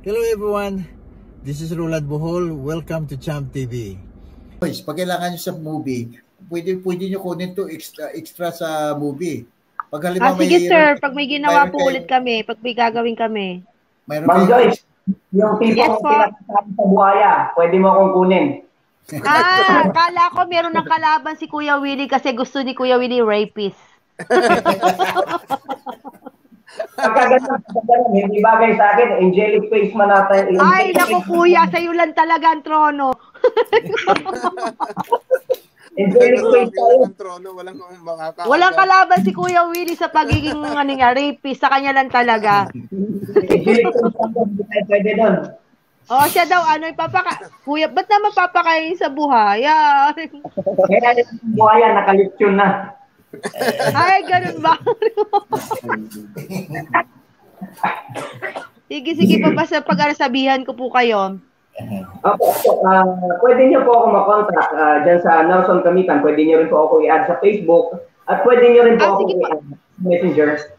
Hello everyone, this is Roland Bohol. Welcome to Champ TV. Guys, pag kailangan nyo sa movie, pwede nyo kunin to extra sa movie. Pag halimbawa sige sir, pag may ginawa po ulit kami, pag may gagawin kami. Ma'am Joyce, yung tipong pinakasama sa buhaya, pwede mo akong kunin. Kala ko meron ng kalaban si Kuya Willie kasi gusto ni Kuya Willie rapist. Pagkagano'n, hindi bagay sa akin, angelic face man natin. Ay, naku kuya, sa'yo lang talaga ang trono. Angelic face tayo. Walang kalaban si Kuya Willie sa pagiging rapist, sa kanya lang talaga. Angelic face tayo, pwede doon. Siya daw, Kuya, ba't naman papakain sa buhaya? Kaya yung buhaya, nakalitsyon na. Ay, ganun ba? Sige pa basta pag-arasabihan ko po kayo. Pwede niyo po ako makontak dyan sa Nelson Kamitan. Pwede niyo rin po ako i-add sa Facebook. At pwede niyo rin po ako i-add sa Messenger.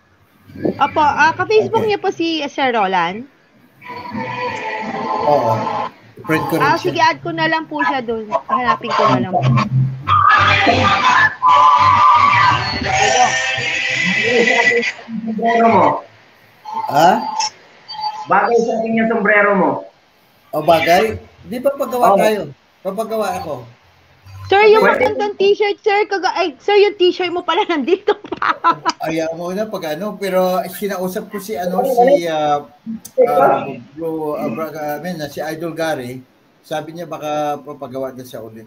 Opo, ka-Facebook niyo po si Sir Roland? Oo. Friend ko rin sige, add ko na lang po siya doon. Hanapin ko na lang po. Sombrero mo. Bagay sa akin yung sombrero mo. Bagay? Di ba paggawa tayo? Papagawa ako. Sir, yung magandang t-shirt, sir. Sir, yung t-shirt mo pala nandito pa. Ayaw mo na pero sinausap ko si si Idol Gary. Sabi niya baka papagawa na siya ulit.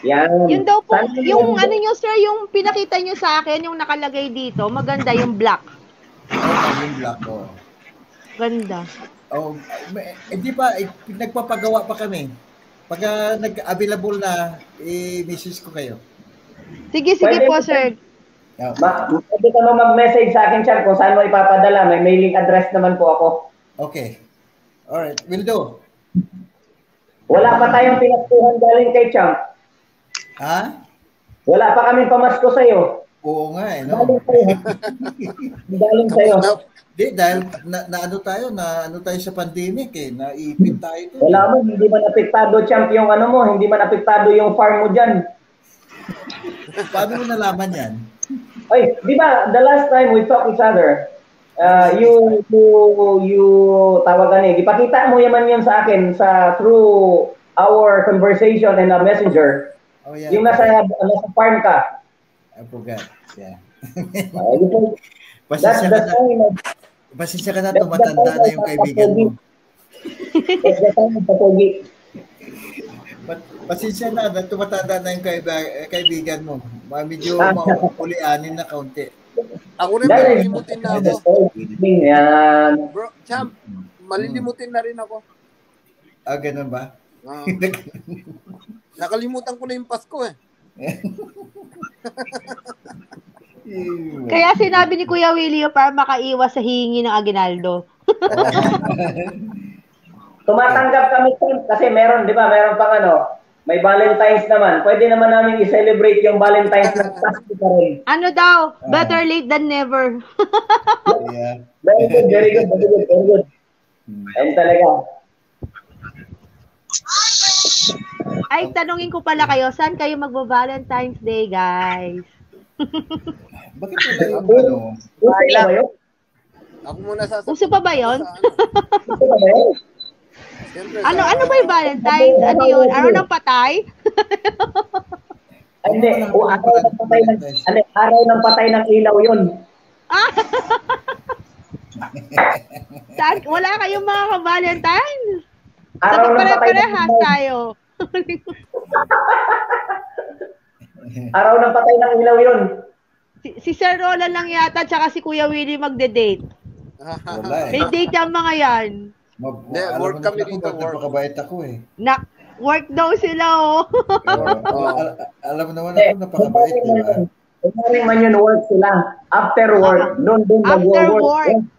Yan. Yun daw po, yung nyo sir, yung pinakita nyo sa akin, yung nakalagay dito, maganda yung black. Yung black, Ganda. Di ba, nagpapagawa pa kami. Pagka nag-available na, message ko kayo. Sige po, sir. Pwede ka mag-message sa akin, Champ, kung saan mo ipapadala. May mailing address naman po ako. Okay. Alright, will do. Wala pa tayong pinagtuhan galing kay Champ. Wala pa kaming pamasko sa'yo. Oo nga no? Galing sa'yo. Dahil naano tayo sa pandemic naipit tayo to. Wala mo, hindi man apektado, Champ, yung mo, hindi man apektado yung farm mo dyan. Paano mo nalaman yan? Ay, di ba, the last time we talked each other, you tawagan ipakita mo yaman yun sa akin through our conversation in a messenger. Yeah. Yung nasa farm ka. I forgot. Yeah. Pasensya ka na, tumatanda na yung kaibigan mo. Pasensya na, tumatanda na yung kaibigan mo. Medyo mauulianin na kaunti. Ako rin malilimutin na ako. Bro, Champ, malilimutin na rin ako. Ganun ba? Nakalimutan ko na yung Pasko Kaya sinabi ni Kuya Willie para makaiwas sa hihingi ng Aguinaldo. Tumatanggap kami kasi meron, di ba? Meron pang may Valentine's naman. Pwede naman namin i-celebrate yung Valentine's ng Pasko pa rin. Ano daw? Better late than never. Yeah. Very good. Ayun talaga. Ay, tanungin ko pala kayo, saan kayo magbo-Valentine's Day, guys? Bakit wala yung Ako muna sasabihin. Uso pa ba yun? Ano ba yung Valentine's? Ano yun? Araw ng patay? Hindi. Araw ng patay ng ilaw yun. Wala kayong mga ka-Valentine's? Araw ng patay parehas tayo. Araw ng patay ng ilaw yun. Si Sir Roland lang yata tsaka si Kuya Willie magde-date. May date yung mga yan. Work kami dito. Napakabait ako Work daw sila Alam mo naman ako napakabait, di ba? Kung man yun, work sila. After work, after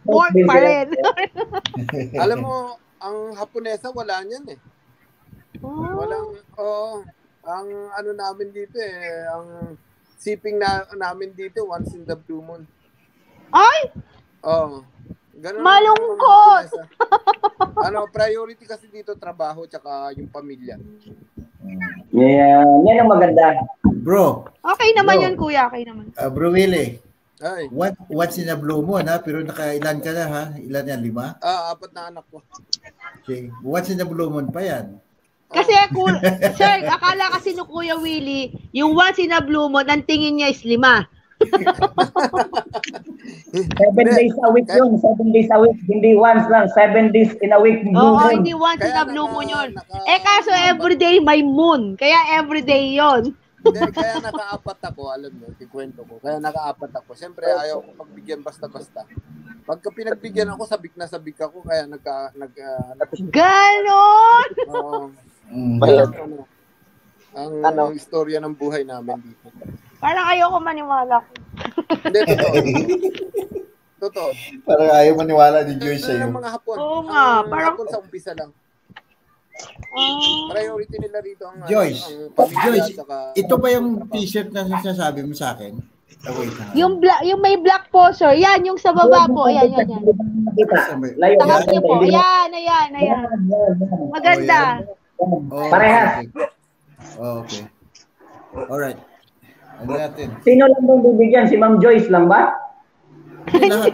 work pa rin. Alam mo, ang Haponesa wala niyan Walang, ang namin dito ang shipping namin dito once in the blue moon. Ay! Oh. Ganun malungkot! Priority kasi dito trabaho tsaka yung pamilya. Yeah, yan ang maganda. Bro. Okay naman yun, kuya. Okay naman. Bro Willie. Ay. Once in a blue moon, ha? Pero nakailan ka na, ha? Ilan yan? 5? 4 na anak ko. Okay. Once in a blue moon pa yan. Kasi, sir, akala kasi ni Kuya Willie, yung once in a blue moon, ang tingin niya is 5. 7 days a week yun. 7 days a week. Hindi once lang. 7 days in a week. Oo, hindi once in a blue moon yun. Kaso everyday may moon. Kaya everyday yon. Hindi, kaya naka-4 ako. Alam mo, ikwento ko. Kaya naka-4 ako. Siyempre, ayaw ko pagbigyan basta-basta. Pagka pinagbigyan ako, sabik na sabik ako. Kaya Ganon! Oo. Ang istorya ng buhay namin dito. Parang ayoko maniwala ko. Hindi, totoo. Totoo. Parang ayaw maniwala ni Joyce sa'yo. Ang mga Hapon. Oo nga. Parang Hapon sa umpisa lang. Priority nila rito ang Joyce. ang pamilya. Joyce, ito ba yung t-shirt na sinasabi mo sa akin? Yung may black po, sir. Yan, yung sa baba po. Yan. Takas niyo po. Ayan. Maganda. Parehas. Okay. Alright. Ano natin? Sino lang bang bibigyan? Si Ma'am Joyce lang ba?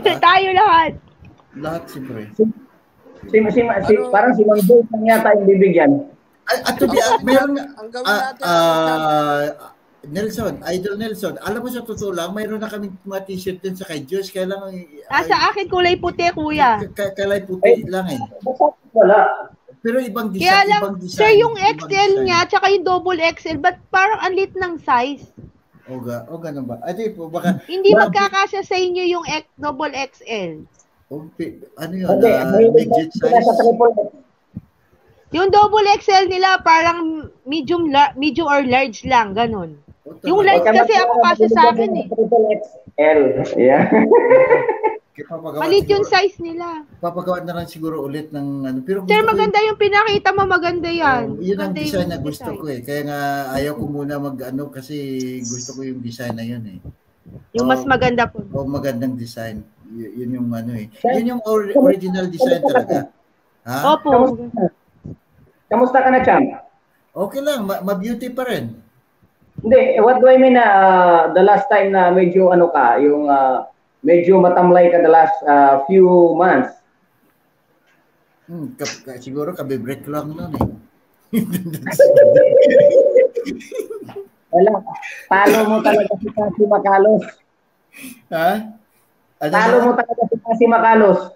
Tayo lahat. Lahat siyempre. Parang si Ma'am Joyce lang yata yung bibigyan. At to be, meron ang gawin natin. Nelson, Idol Nelson, alam mo sa totoo lang, mayroon na kaming mga t-shirt din sa kay Joyce. Kaya lang... sa akin kulay puti, kuya. Kulay puti lang eh. Wala. Pero ibang design. Kaya lang, ibang design, sir, yung XL niya, tsaka yung double XL, but parang ang lit ng size. O ganun ba? Ate po, baka... Hindi magkakasya sa inyo yung double XL. Ano yun? Legit size? Yung double XL nila, parang medium or large lang, ganun. Yung large kasi ako kasi sa akin eh. Triple XL. Yeah. Malit yung size nila. Papagawa na lang siguro ulit ng ano. Pero sir, maganda yung pinakita mo, maganda yan. Yun ang design na gusto ko eh. Kaya nga ayaw ko muna mag-ano kasi gusto ko yung design na yun eh. Yung mas maganda po. Magandang design. Yun yung ano eh. Yun yung original design talaga. Ha? Opo. Kamusta ka na, Champ? Okay lang. Ma-beauty pa rin. Hindi. What do I mean the last time na medyo ano ka, yung medyo matamlay ka the last few months? Siguro kabe-break lang nun eh. Wala. Talo mo talaga si Cassie Macalos. Ha? Talo mo talaga si Cassie Macalos.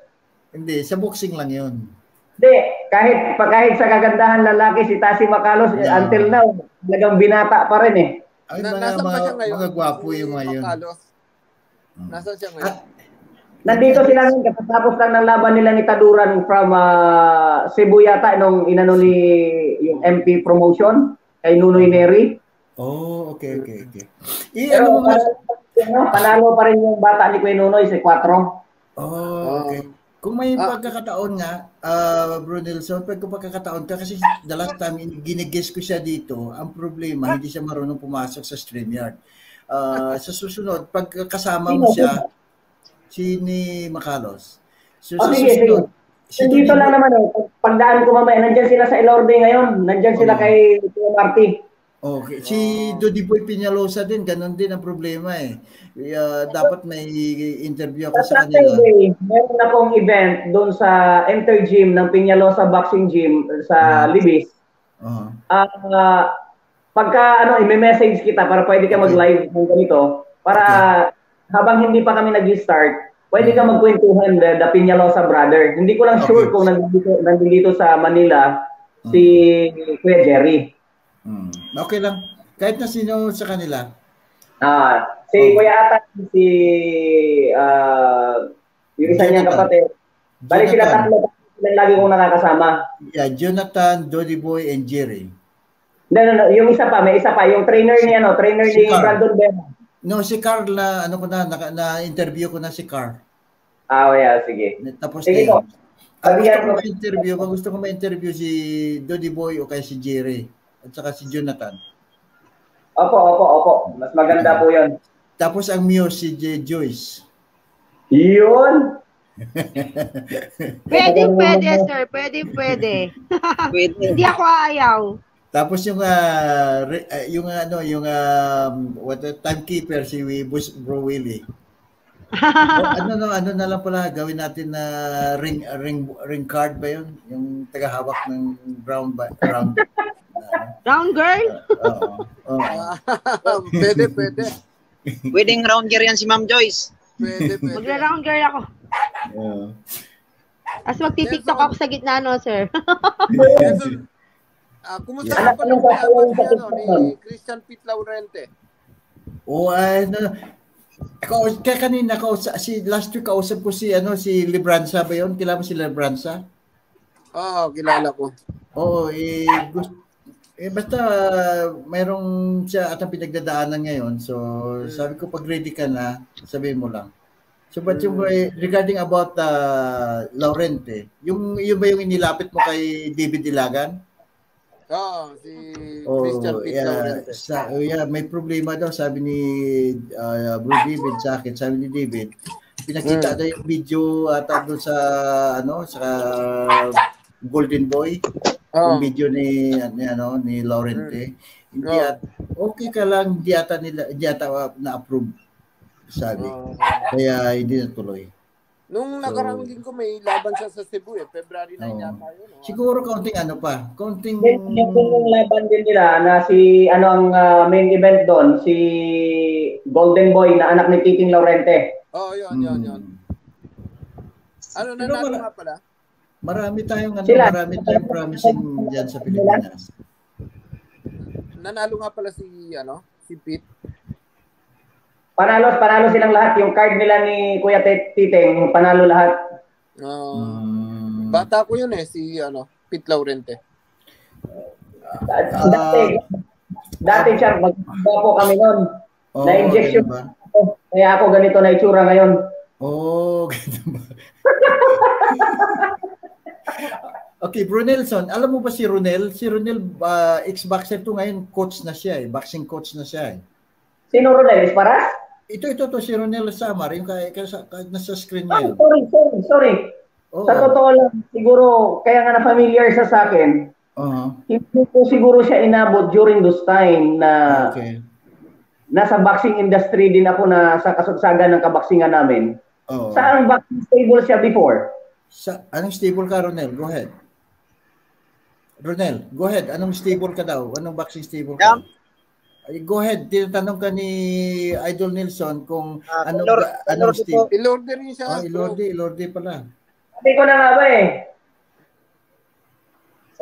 Hindi, sa boxing lang yun. Hindi, kahit sa kagandahan lalaki si Cassie Macalos until now, talagang binata pa rin eh. Ay, mga gwapo yung mga yun. Nasaan siya ngayon? Nandito sila ngayon katapos lang ng laban nila ni Taduran from Cebu yata nung inano ni yung MP promotion kay Nunoy Neri. Oh, okay. Pero panalo pa rin yung bata ni Kuya Nunoy si 4. Oh, okay. Kung may pagkakataon nga, Bro Nelson, pagkakataon ka kasi the last time ginigess ko siya dito, ang problema, hindi siya marunong pumasok sa StreamYard. Sa susunod, pagkakasama mo siya, si ni Macalos. So, sa susunod, dito lang naman eh. Pagdaan ko mamaya, nandyan sila sa Elorde ngayon. Nandyan sila kay Marty. Okay. Si Dodi Boy Piñalosa din, ganun din ang problema eh. Dapat may interview ako sa kanila. Meron akong event doon sa Enter Gym ng Piñalosa Boxing Gym sa Libis. Pagka i-message kita para pwede ka mag-live ng ganito para habang hindi pa kami nag-start, pwede ka magkwentuhan the Piñalosa brother. Hindi ko lang sure kung nandito sa Manila si Kuya Jerry. Okay lang. Kahit na sino sa kanila. Si Kuya Atan, si yung isa niyang kapatid. Bali sila tatlo lagi kong nakakasama. Yeah, Jonathan, Dodi Boy, and Jerry. No. Yung isa pa, may isa pa. Yung trainer ni Brandon Bena. No, si Carl na-interview ko na si Carl. Yeah, sige. Tapos sige ko. Gusto ko ma-interview si Dodi Boy o kaya si Jerry. At saka si Jonathan. Opo. Mas maganda po yun. Tapos ang Muse si Joyce. Yun. Pwede, sir. Pwede. Hindi ako ayaw. Tapos yung what the timekeeper si Bro Willie. Ano na lang pala gawin natin na ring card ba 'yun? Yung tagahawak ng round. Round girl? Pwede. Pwedeng round girl yan si Ma'am Joyce. Pwede. Magra-round girl ako. As magti-TikTok ako sa gitna, no, sir? Kumusta ka pa ni Christian Pete Laurente? Kanina last week kausap ko si Libranza ba 'yon? Kilala mo si Libranza? Oo, kilala ko. Oo, basta mayroong siya at ang pinagdadaanan ngayon. So, sabi ko pag ready ka na, sabihin mo lang. So, but yung regarding about Laurente, yung ba yung inilapit mo kay David Ilagan? Oo, si Christian Pete Laurente. May problema daw, sabi ni Bro David sa akin. Sabi ni David, pinakita daw yung video ata doon sa Golden Boy. Yung video ni Laurente. Hindi okay ka lang, hindi ata na-approve, sabi. Kaya hindi natuloy. Nung nakarang linggo may laban siya sa Cebu February 9 yata yun. Siguro konting konting yung laban din nila na si ang main event doon, si Golden Boy na anak ni Titing Laurente. Yun. Nanalo nga pala? Marami tayong promising diyan sa Pilipinas. Nanalo nga pala si Pete. Panalo silang lahat. Yung card nila ni Kuya Titing, panalo lahat. Bata ko yun si Pete Laurente. Dati siya, magbapo kami noon. Na-injection. Kaya ako ganito na itsura ngayon. Ganito ba? Okay, Brunelson, alam mo ba si Ronel? Si Ronel, ex-boxer to ngayon, coach na siya boxing coach na siya Sino Ronel? Isparas? Ito si Ronel Samar, yung nasa screen niya. Sorry. Sa totoo lang, siguro, kaya nga na-familiar siya sa akin. Hindi ko siguro siya inabot during those time na nasa boxing industry din ako na sa kasagsagan ng kabaksingan namin. Saan boxing stable siya before? Anong stable ka, Ronel? Go ahead. Ronel, go ahead. Anong stable ka daw? Anong boxing stable ka? Go ahead. Tinatanong ka ni Idol Nelson kung anong stable. Ilorde rin siya. Ilorde pala. Sabi ko na nga ba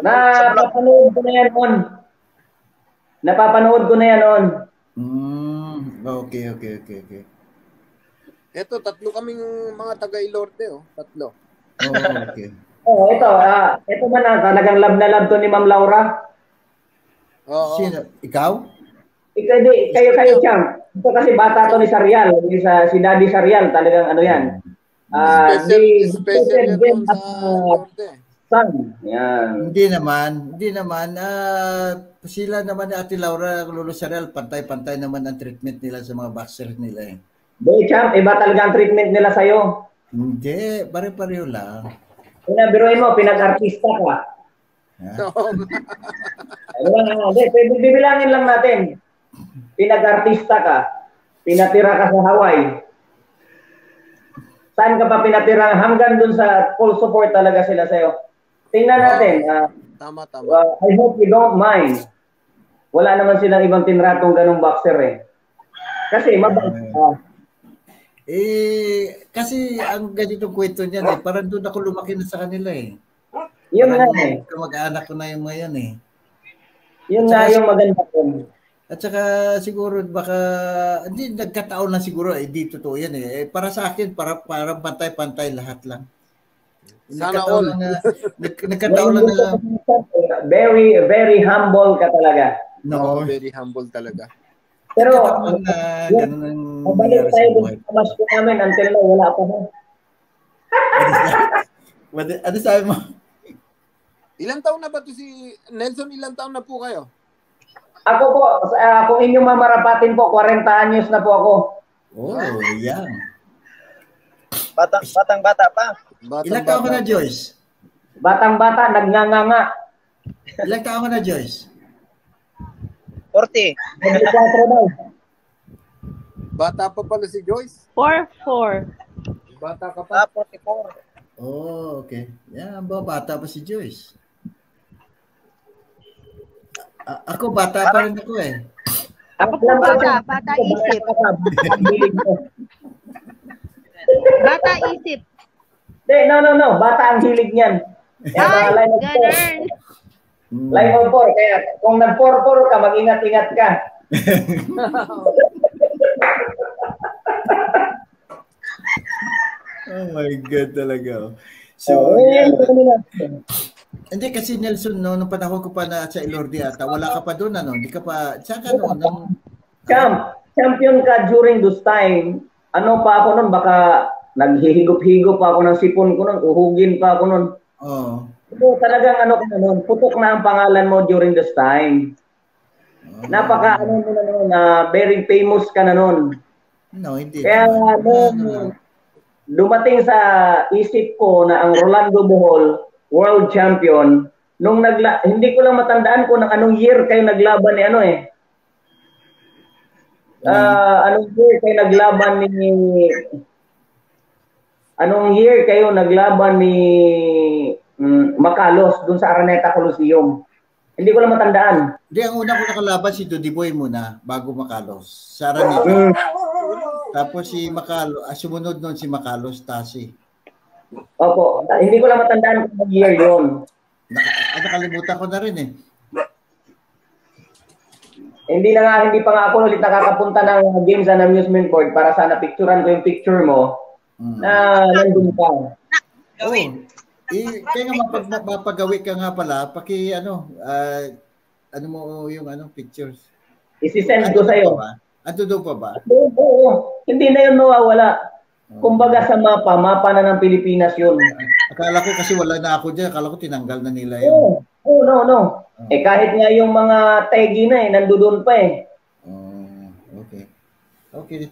Napapanood ko na yan noon. Okay. Ito, tatlo kaming mga taga-Ilorde, Tatlo. Okay. Ito man talagang love na love to ni Ma'am Laura. Sino? Ikaw? Kayo, Champ. Ito kasi bata to ni Sarial. Si Daddy Sarial, talagang yan. Special yan sa Ilorde. Yan. Hindi naman. Sila naman ni Ate Laura, Lolo Sarial, pantay-pantay naman ang treatment nila sa mga boxers nila Champ, iba talaga ang treatment nila sa'yo. Hindi, pare-pareho lang. Biruin mo, pinag-artista ka. Bibilangin lang natin. Pinag-artista ka. Pinatira ka sa Hawaii. Saan ka pa pinatira? Hanggang dun sa full support talaga sila sa'yo. Tingnan natin. Tama. I hope you don't mind. Wala naman silang ibang tinratong ganong boxer Kasi kasi ang ganitong kwento niyan parang doon ako lumaki na sa kanila Yun nga Kamag-anak ko na yung ngayon Yun nga yung maganda ko. At saka siguro baka hindi nagkataon lang siguro di totoo yan para sa akin parang pantay-pantay lahat lang. Nagkataon lang na very very humble ka talaga. Very humble talaga. Pero ganun ang mabalik tayo dun sa mas ko namin until now, wala pa Ano sabi mo? Ilang taon na ba to si Nelson? Ilang taon na po kayo? Ako po, kung inyong mamarapatin po, 40 anyos na po ako. Yan. Batang-bata pa. Ilang taon ka na, Joyce? Batang-bata, nagnganganga. Ilang taon ka na, Joyce? 40. 24 daw. Bata pa pala si Joyce. 4-4. Bata ka pa. 44. Oh, okay. Yan, bata pa si Joyce. Ako, bata pa rin ako eh. Bata isip. Bata isip. No. Bata ang hilig niyan. Ay, ganun. Line of 4. Kaya kung nag-4-4 ka, mag-ingat-ingat ka. Oh my God talaga. So, hindi kasi Nelson, no, nung panahon ko pa na sa Ilordi ata, wala ka pa doon, ano? Hindi ka pa, saka noon? Champion ka during those time. Ano pa ako noon, baka naghihigop-higop pa ako ng sipon ko noon, uhugin pa ako noon. Oo. So, talagang ano ka na noon, putok na ang pangalan mo during this time. Napaka, ano mo na noon, very famous ka na noon. No, hindi. Kaya, dumating sa isip ko na ang Rolando Bohol, world champion, nung hindi ko lang matandaan kung anong year kayo naglaban ni ano eh. Anong year kayo naglaban ni Macalos dun sa Araneta Coliseum. Hindi ko lang matandaan. Hindi, ang una ko nakalaban si Dudiboy muna bago Macalos. Sa Araneta. Tapos si Macalos, sumunod nun si Macalos Tasi. Opo, hindi ko lang matandaan kung year yun. Nakalimutan ko na rin eh. Hindi pa nga ako ulit nakakapunta ng games and amusement board para sana picturean ko yung picture mo na nandun ka. Gawin. Kaya nga mapagawi ka nga pala, ano mo yung pictures. Isi-send ko sa'yo. Ando doon pa ba? Oo. Hindi na yun mawawala. Kumbaga sa mapa na ng Pilipinas yun. Akala ko kasi wala na ako dyan. Akala ko tinanggal na nila yun. No. Kahit nga yung mga tegi na nandoon pa eh. Okay.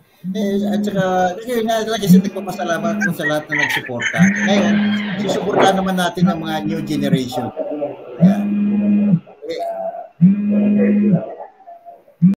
At saka, yun nga, kasi nagpapasalamat ko sa lahat na nagsuporta. Ngayon, susuportahan naman natin ang mga new generation.